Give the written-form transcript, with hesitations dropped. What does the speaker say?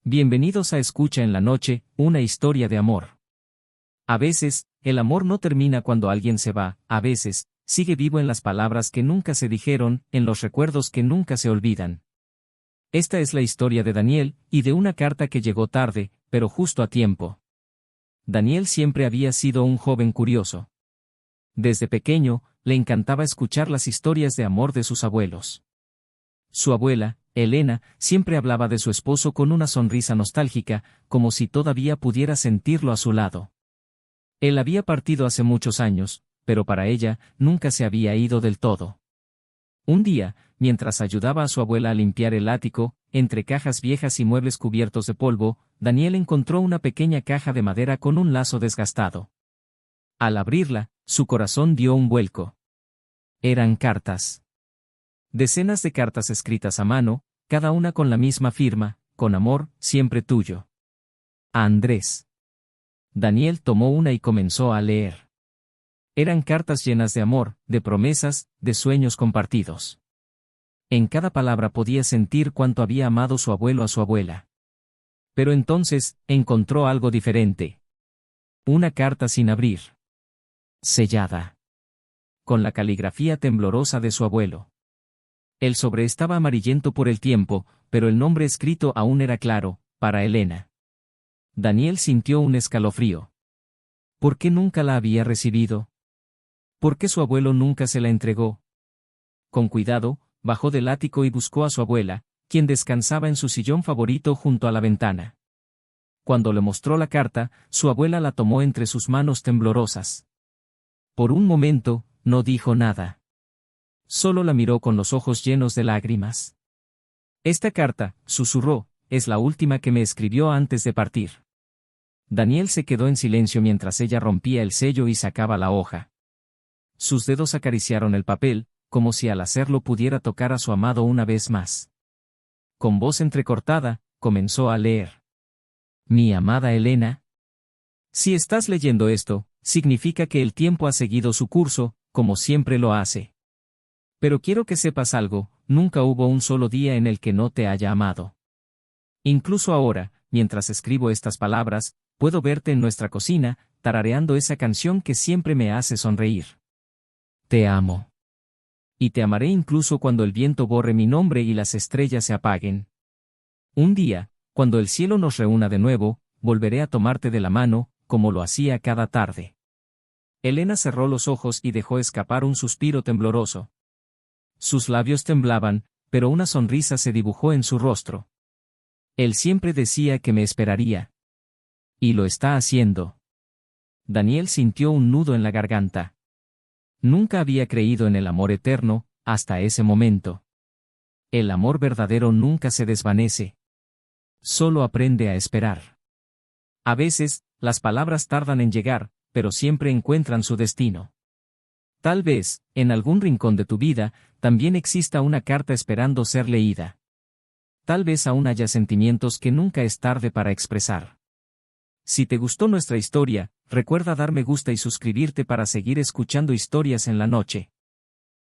Bienvenidos a Escucha en la Noche, una historia de amor. A veces, el amor no termina cuando alguien se va, a veces, sigue vivo en las palabras que nunca se dijeron, en los recuerdos que nunca se olvidan. Esta es la historia de Daniel, y de una carta que llegó tarde, pero justo a tiempo. Daniel siempre había sido un joven curioso. Desde pequeño, le encantaba escuchar las historias de amor de sus abuelos. Su abuela, Elena, siempre hablaba de su esposo con una sonrisa nostálgica, como si todavía pudiera sentirlo a su lado. Él había partido hace muchos años, pero para ella, nunca se había ido del todo. Un día, mientras ayudaba a su abuela a limpiar el ático, entre cajas viejas y muebles cubiertos de polvo, Daniel encontró una pequeña caja de madera con un lazo desgastado. Al abrirla, su corazón dio un vuelco. Eran cartas. Decenas de cartas escritas a mano, cada una con la misma firma, con amor, siempre tuyo. A Andrés. Daniel tomó una y comenzó a leer. Eran cartas llenas de amor, de promesas, de sueños compartidos. En cada palabra podía sentir cuánto había amado su abuelo a su abuela. Pero entonces, encontró algo diferente. Una carta sin abrir. Sellada. Con la caligrafía temblorosa de su abuelo. El sobre estaba amarillento por el tiempo, pero el nombre escrito aún era claro, para Elena. Daniel sintió un escalofrío. ¿Por qué nunca la había recibido? ¿Por qué su abuelo nunca se la entregó? Con cuidado, bajó del ático y buscó a su abuela, quien descansaba en su sillón favorito junto a la ventana. Cuando le mostró la carta, su abuela la tomó entre sus manos temblorosas. Por un momento, no dijo nada. Solo la miró con los ojos llenos de lágrimas. Esta carta, susurró, es la última que me escribió antes de partir. Daniel se quedó en silencio mientras ella rompía el sello y sacaba la hoja. Sus dedos acariciaron el papel, como si al hacerlo pudiera tocar a su amado una vez más. Con voz entrecortada, comenzó a leer. Mi amada Elena. Si estás leyendo esto, significa que el tiempo ha seguido su curso, como siempre lo hace. Pero quiero que sepas algo, nunca hubo un solo día en el que no te haya amado. Incluso ahora, mientras escribo estas palabras, puedo verte en nuestra cocina, tarareando esa canción que siempre me hace sonreír. Te amo. Y te amaré incluso cuando el viento borre mi nombre y las estrellas se apaguen. Un día, cuando el cielo nos reúna de nuevo, volveré a tomarte de la mano, como lo hacía cada tarde. Elena cerró los ojos y dejó escapar un suspiro tembloroso. Sus labios temblaban, pero una sonrisa se dibujó en su rostro. Él siempre decía que me esperaría. Y lo está haciendo. Daniel sintió un nudo en la garganta. Nunca había creído en el amor eterno, hasta ese momento. El amor verdadero nunca se desvanece. Solo aprende a esperar. A veces, las palabras tardan en llegar, pero siempre encuentran su destino. Tal vez, en algún rincón de tu vida, también exista una carta esperando ser leída. Tal vez aún haya sentimientos que nunca es tarde para expresar. Si te gustó nuestra historia, recuerda dar me gusta y suscribirte para seguir escuchando historias en la noche.